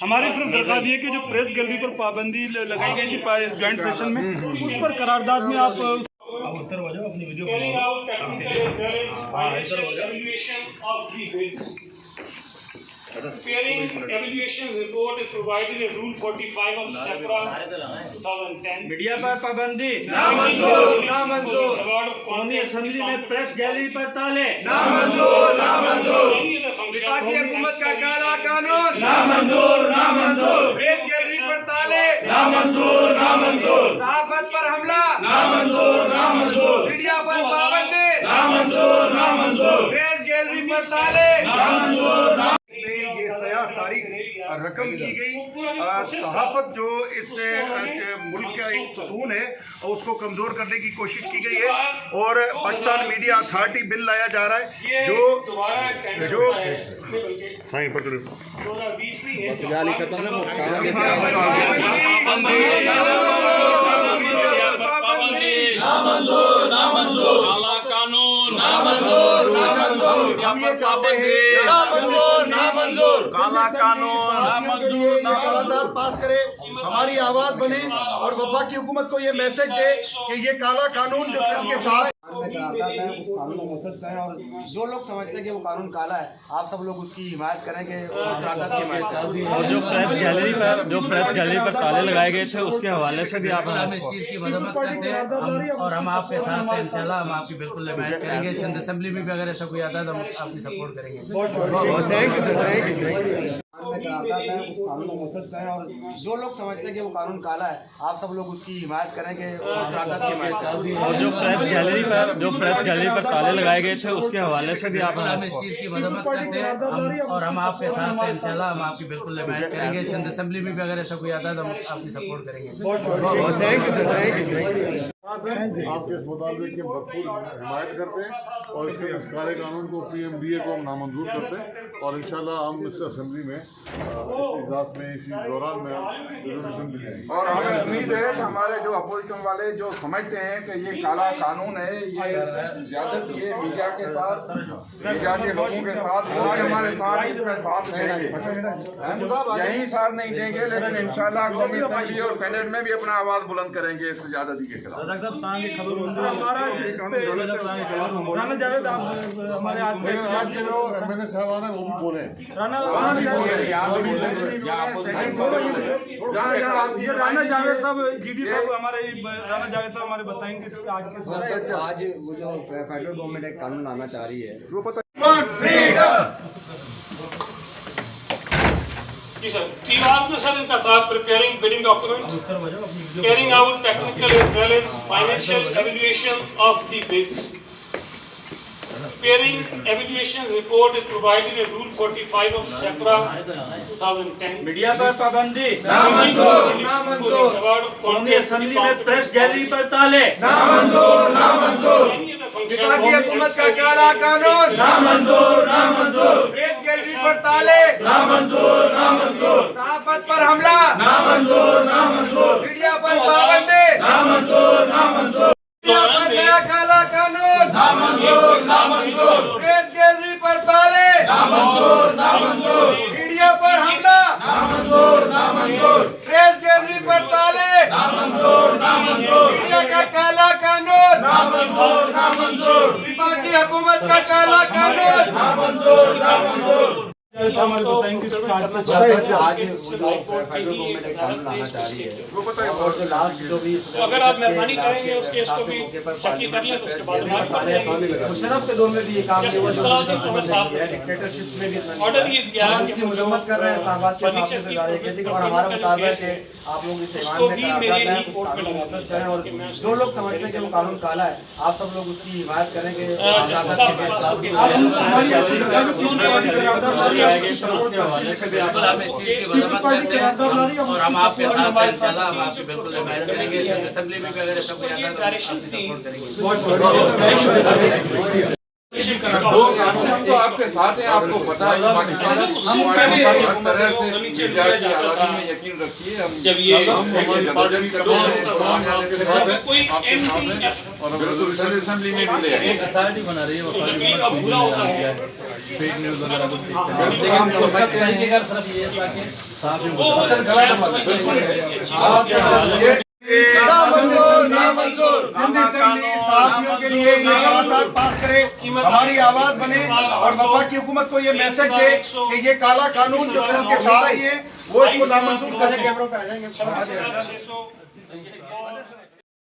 हमारी सिर्फ दरख्वास्त ये कि जो प्रेस गैलरी पर पाबंदी लगाई गई थी ज्वाइंट सेशन में, उस पर करारदाद में आप उत्तर हो जाओ अपनी video Preparing evaluation report is provided in Rule 45 of SEPRA 2010. Media पर पाबंदी नामंजूर नामंजूर। कौमी असेंबली में प्रेस गैलरी पर ताले नामंजूर नामंजूर। वफाकी हुकूमत का काला कानून नामंजूर नामंजूर। प्रेस गैलरी पर ताले नामंजूर नामंजूर। सहाफत पर हमला नामंजूर नामंजूर। मीडिया पर पाबंदी नामंजूर नामंजूर। प्रेस गैलरी पर ताले नामंजूर। तारीख रकम की गई सहाफत जो इस मुल्क का एक सतून है उसको कमजोर करने की कोशिश की गई है और पाकिस्तान मीडिया अथॉरिटी बिल लाया जा रहा है जो काला कानून पास करे, हमारी आवाज बने और वफाकी हुकूमत को ये मैसेज दे कि ये काला कानून जो उनके साथ उस कानून को मुस्तरद करें और जो लोग समझते हैं कि वो कानून काला है, आप सब लोग उसकी हिमायत करें कि की हिमायत करें। और जो प्रेस गैलरी पर ताले लगाए गए थे उसके हवाले से भी आप हम इस चीज़ की मजम्मत करते हैं और हम आपके साथ हैं। इंशाल्लाह हम आपकी बिल्कुल हिमायत करेंगे। सिंध असेंबली में भी अगर ऐसा कोई आता है तो हम आपकी सपोर्ट करेंगे। Thank you sir, thank you. उस कानून को मुस्तरद करें और जो लोग समझते हैं कि वो कानून काला है, आप सब लोग उसकी हिमायत करें कि की हिमायत करें। और जो प्रेस गैलरी पर ताले लगाए गए थे उसके हवाले से भी आप हम इस चीज़ की मजम्मत करते हैं और हम आपके साथ हैं। इंशाल्लाह हम आपकी बिल्कुल हिमायत करेंगे। सिंध असेंबली में भी अगर ऐसा कोई आता है तो हम आपकी सपोर्ट करेंगे। Thank you sir, thank you. आपके इस मुताबिक की भरपूर हिमायत करते हैं और इसके इस काले कानून को PMDA को हम नामंजूर करते हैं और इंशाल्लाह हम इस असेंबली में इस इजलास में इसी दौरान में रेजोल्यूशन भी देंगे। और हमें उम्मीद है कि हमारे जो अपोजिशन वाले जो समझते हैं कि ये काला कानून है, ये ज्यादातर ये मीडिया के साथ, मीडिया के लोगों के साथ हमारे साथ इसमें साथ देंगे, यही साथ नहीं देंगे, लेकिन इंशाल्लाह कौमी असेंबली और सेनेट में भी अपना आवाज बुलंद करेंगे इस ज्यादती के खिलाफ। राना जावेद हमारे आज के जो MNA साहबान है वो भी बोले राना जावेद साहब GD साहब हमारे राना जावेद साहब हमारे बताएंगे आज वो जो फेडरल गवर्नमेंट एक कानून लाना चाह रही है वो पता जी सर। तीन में सर इनका था preparing bidding document, carrying out technical as well as financial evaluation of the bids. Preparing evaluation report is provided in Rule 45 of SEPRA 2010. Media पर पाबंदी नामंजूर नामंजूर। कौमी असेंबली में प्रेस गैलरी पर ताले नामंजूर नामंजूर। वफाकी हुकूमत का काला कानून नामंजूर नामंजूर। प्रेस गैलरी पर ताले नामंजूर नामंजूर। सहाफत पर हमला नामंजूर नामंजूर। मीडिया पर पाबंदी नामंजूर नामंजूर। मीडिया पर नया काला कानून नामंजूर नामंजूर। प्रेस गैलरी पर ताले नामंजूर नामंजूर। मीडिया पर हमला नामंजूर नामंजूर। प्रेस गैलरी पर ताले नामंजूर नामंजूर। मीडिया का काला कानून नामंजूर नामंजूर। वफाकी हुकूमत का काला कानून नामंजूर नामंजूर। आज फेडरल गवर्नमेंट एक कानून लाना चाह रही है और जो लास्ट जो भी अगर आप मेहरबानी करेंगे उस केस को भी चेक कर लें तो उसके बाद मुशर्रफ के दौर में भी ये काम डिक्टेटरशिप में भी ऑर्डर ये दिया उसकी मजम्मत कर रहे हैं इस्लामाबाद के सामने से जारी कहते हैं और हमारा मुताबिक है आप लोग इस ईमान में करारदाद है उस कानून को मुस्तरद करें और जो लोग समझते हैं कि वो कानून काला है, आप सब लोग उसकी हिमायत करें कि बिल्कुल हम इस चीज़ की मजम्मत करते हैं और हम आपके साथ हैं। इंशाल्लाह हम आपकी बिल्कुल हिमायत करेंगे। सिंध असेंबली में भी अगर ऐसा कोई आता है तो आपकी सपोर्ट करेंगे। दो कानून हम तो आपके साथ हैं, आपको पता है पाकिस्तान हर तरह से मीडिया की आज़ादी में यकीन रखिए। हम कोई बिल्कुल सर असेंबली में भी ले आए। अथॉरिटी बना रही है फेक न्यूज वगैरह कुछ लेकिन हम समझते हैं सिंध असेंबली सहाफियों के लिए ये करारदाद पास करे, हमारी आवाज बने और वफाकी हुकूमत को ये मैसेज दे कि ये काला कानून जो फिल्म के साथ ही है वो इसको नामंजूर करें।